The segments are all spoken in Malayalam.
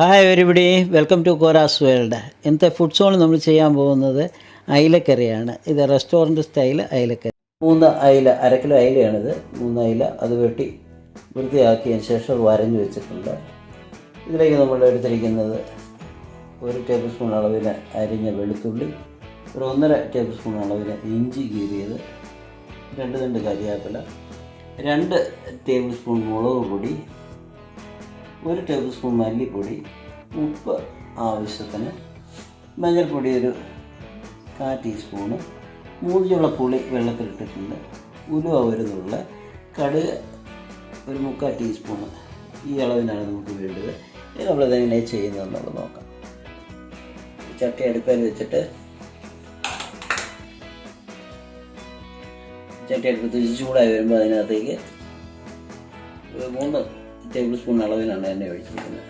Hi everybody, welcome to Kora's world. ഇന്നത്തെ ഫുഡ് സോൺ നമ്മൾ ചെയ്യാൻ പോകുന്നത് അയലക്കറിയാണ്. ഇത് റെസ്റ്റോറൻറ്റ് സ്റ്റൈൽ അയലക്കറി. 3 അയല, 1/2 കിലോ അയലയാണിത്. 3 അയല അത് വെട്ടി വൃത്തിയാക്കിയതിന് ശേഷം വരഞ്ഞു വെച്ചിട്ടുണ്ട്. ഇതിലേക്ക് നമ്മൾ എടുത്തിരിക്കുന്നത് 1 ടേബിൾ സ്പൂൺ അളവിന് അരിഞ്ഞ വെളുത്തുള്ളി, 1.5 ടേബിൾ സ്പൂൺ അളവിന് ഇഞ്ചി കീറിയത്, 2 തണ്ട് കരിയാപ്പില, 2 ടേബിൾ സ്പൂൺ മുളക് പൊടി, 1 ടേബിൾ സ്പൂൺ മല്ലിപ്പൊടി, ഉപ്പ് ആവശ്യത്തിന്, മഞ്ഞൾപ്പൊടി 1/4 ടീസ്പൂണ്, 3 ചുള പുളി വെള്ളത്തിലിട്ടിട്ടുണ്ട്, ഉലുവ 1 നുള്ള, കടുക് 1/4 ടീസ്പൂണ്. ഈ അളവിനാണ് നമുക്ക് വേണ്ടത്. ഇത് നമ്മളിതെങ്ങനെ ചെയ്യുന്നതെന്നുള്ളത് നോക്കാം. ചട്ടി അടുപ്പിൽ വെച്ചിട്ട് ചട്ടി അടുപ്പത്ത് ചൂടായി വരുമ്പോൾ അതിനകത്തേക്ക് 3 ടേബിൾ സ്പൂൺ അളവിനാണ് എണ്ണ ഒഴിച്ചിരിക്കുന്നത്.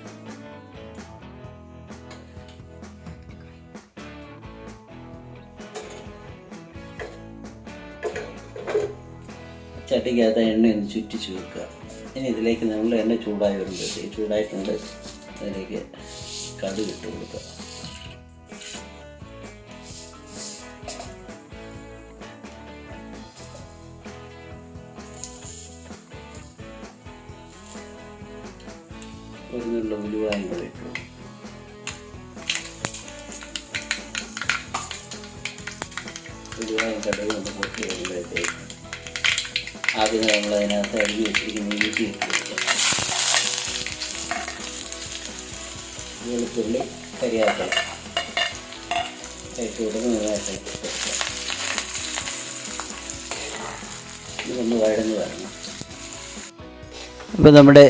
ചട്ടിക്കകത്ത് എണ്ണ ഒന്ന് ചുറ്റിച്ച് വെക്കുക. ഇനി ഇതിലേക്ക് നമ്മൾ എണ്ണ ചൂടായി വരുമ്പോഴത്തേക്ക് ചൂടായിട്ടുണ്ട്, അതിലേക്ക് കടുക് ഇട്ട് കൊടുക്കുക. ഒരു നുള്ള ഉലുവായും കൂടെ ഇട്ടു. ഉലുവായും കടുകും ഒന്ന് പൊട്ടി വരുമ്പോഴത്തേക്ക് ആദ്യം നമ്മൾ അതിനകത്ത് അരിഞ്ഞ് വെച്ചിരിക്കുന്ന ഇഞ്ചി ഇട്ട് കൊടുക്കുക. വെളുത്തുള്ളി, കരിയാപ്പില ഇട്ട് കൊടുത്ത് നന്നായിട്ട് ഇട്ട് കൊടുക്കുക. ഇതൊന്ന് വഴന്ന് വരണം. അപ്പോൾ നമ്മുടെ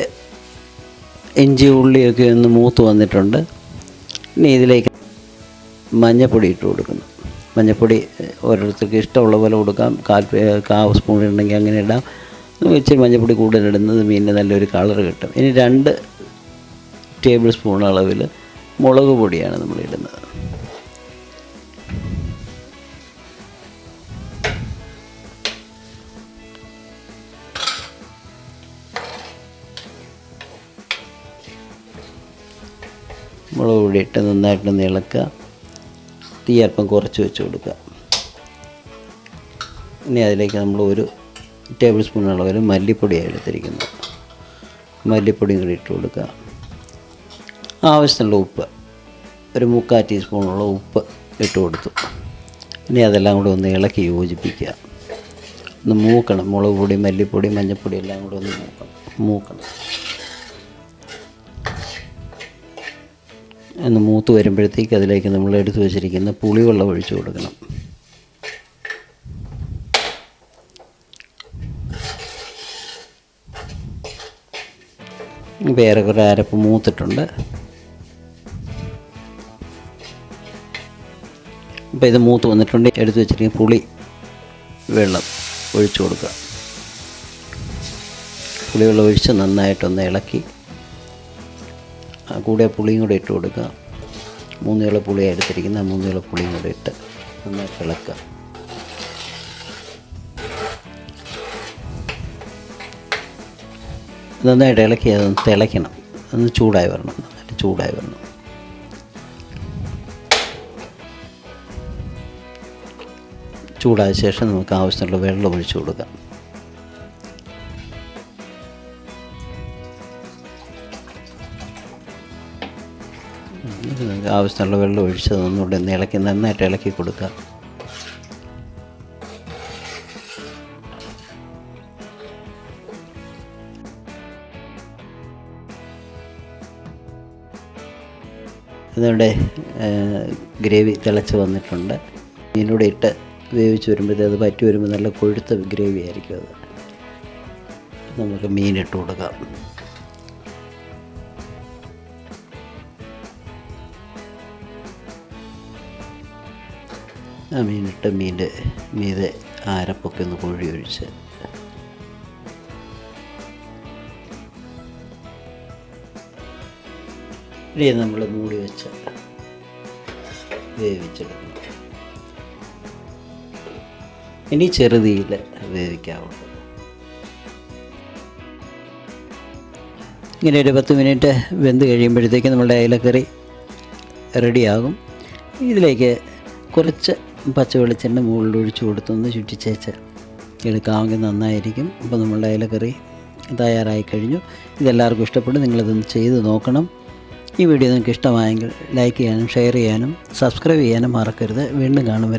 ഇഞ്ചി ഉള്ളിയൊക്കെ ഒന്ന് മൂത്ത് വന്നിട്ടുണ്ട്. ഇനി ഇതിലേക്ക് മഞ്ഞൾപ്പൊടി ഇട്ട് കൊടുക്കുന്നു. മഞ്ഞൾപ്പൊടി ഓരോരുത്തർക്ക് ഇഷ്ടമുള്ള പോലെ കൊടുക്കാം. 1/4 സ്പൂൺ ഉണ്ടെങ്കിൽ അങ്ങനെ ഇടാം. ഇച്ചിരി മഞ്ഞൾപ്പൊടി കൂടുതലിടുന്നത് മീനിന് നല്ലൊരു കളർ കിട്ടും. ഇനി 2 ടേബിൾ സ്പൂൺ അളവിൽ മുളക് പൊടിയാണ് നമ്മളിടുന്നത്. മുളക് പൊടി ഇട്ട് നന്നായിട്ടൊന്ന് ഇളക്കുക. തീ അല്പം കുറച്ച് വെച്ച് കൊടുക്കുക. ഇനി അതിലേക്ക് നമ്മൾ 1 ടേബിൾ സ്പൂൺ അളവിൽ മല്ലിപ്പൊടിയാണ് എടുത്തിരിക്കുന്നത്. മല്ലിപ്പൊടിയും കൂടി ഇട്ട് കൊടുക്കുക. ആവശ്യത്തിനുള്ള ഉപ്പ് 1/4 ടീസ്പൂണുള്ള ഉപ്പ് ഇട്ട് കൊടുത്തു. ഇനി അതെല്ലാം കൂടി ഒന്ന് ഇളക്കി യോജിപ്പിക്കുക. ഒന്ന് മൂക്കണം. മുളക് പൊടി, മല്ലിപ്പൊടി, മഞ്ഞൾപ്പൊടി എല്ലാം കൂടി ഒന്ന് മൂക്കണം. ഒന്ന് മൂത്ത് വരുമ്പോഴത്തേക്ക് അതിലേക്ക് നമ്മൾ എടുത്ത് വെച്ചിരിക്കുന്ന പുളിവെള്ളം ഒഴിച്ചു കൊടുക്കണം. ഇപ്പോൾ ഏറെക്കുറെ അരപ്പ് മൂത്തിട്ടുണ്ട്. അപ്പോൾ ഇത് മൂത്ത് വന്നിട്ടുണ്ട്. എടുത്ത് വെച്ചിരിക്കുന്ന പുളി വെള്ളം ഒഴിച്ചു കൊടുക്കുക. പുളിവെള്ളം ഒഴിച്ച് നന്നായിട്ടൊന്ന് ഇളക്കി കൂടെ പുളിയും കൂടെ ഇട്ട് കൊടുക്കുക. 3 ഇല പുളിയാണ് എടുത്തിരിക്കുന്നത്. 3 ഇല പുളിയും കൂടെ ഇട്ട് നന്നായിട്ട് ഇളക്കുക. നന്നായിട്ട് ഇളക്കി അതൊന്ന് തിളയ്ക്കണം. ഒന്ന് ചൂടായി വരണം. നന്നായിട്ട് ചൂടായി വരണം. ചൂടായ ശേഷം നമുക്ക് ആവശ്യമുള്ള വെള്ളം ഒഴിച്ചു കൊടുക്കാം. ആവശ്യമുള്ള വെള്ളം ഒഴിച്ച് ഒന്നുകൂടെ ഇളക്കി നന്നായിട്ട് ഇളക്കി കൊടുക്കുക. അതുകൊണ്ട് ഗ്രേവി തിളച്ച് വന്നിട്ടുണ്ട്. മീനൂടെ ഇട്ട് വേവിച്ച് വരുമ്പോഴത്തേക്ക് അത് പറ്റി വരുമ്പോൾ നല്ല കൊഴുത്ത ഗ്രേവി ആയിരിക്കും. അത് നമുക്ക് മീനിട്ട് കൊടുക്കാം. ആ മീനിട്ട് മീൻ്റെ മീതെ അരപ്പൊക്കെ ഒന്ന് കോഴി ഒഴിച്ച് ഇനി നമ്മൾ മൂടി വെച്ച് വേവിച്ചെടുക്കണം. ഇനി ചെറുതീയിൽ വേവിക്കാവുള്ളൂ. ഇങ്ങനെ ഒരു 10 മിനിറ്റ് വെന്ത് കഴിയുമ്പോഴത്തേക്ക് നമ്മളുടെ അയലക്കറി റെഡിയാകും. ഇതിലേക്ക് കുറച്ച് പച്ച വെളിച്ചെണ്ണ മുകളിൽ ഒഴിച്ച് കൊടുത്തൊന്ന് ചുറ്റിച്ചേച്ച് എടുക്കാമെങ്കിൽ നന്നായിരിക്കും. അപ്പോൾ നമ്മളുടെ അയലക്കറി തയ്യാറായി കഴിഞ്ഞു. ഇതെല്ലാവർക്കും ഇഷ്ടപ്പെടും. നിങ്ങളിതൊന്ന് ചെയ്ത് നോക്കണം. ഈ വീഡിയോ നിങ്ങൾക്ക് ഇഷ്ടമായെങ്കിൽ ലൈക്ക് ചെയ്യാനും ഷെയർ ചെയ്യാനും സബ്സ്ക്രൈബ് ചെയ്യാനും മറക്കരുത്. വീണ്ടും കാണും വരെ.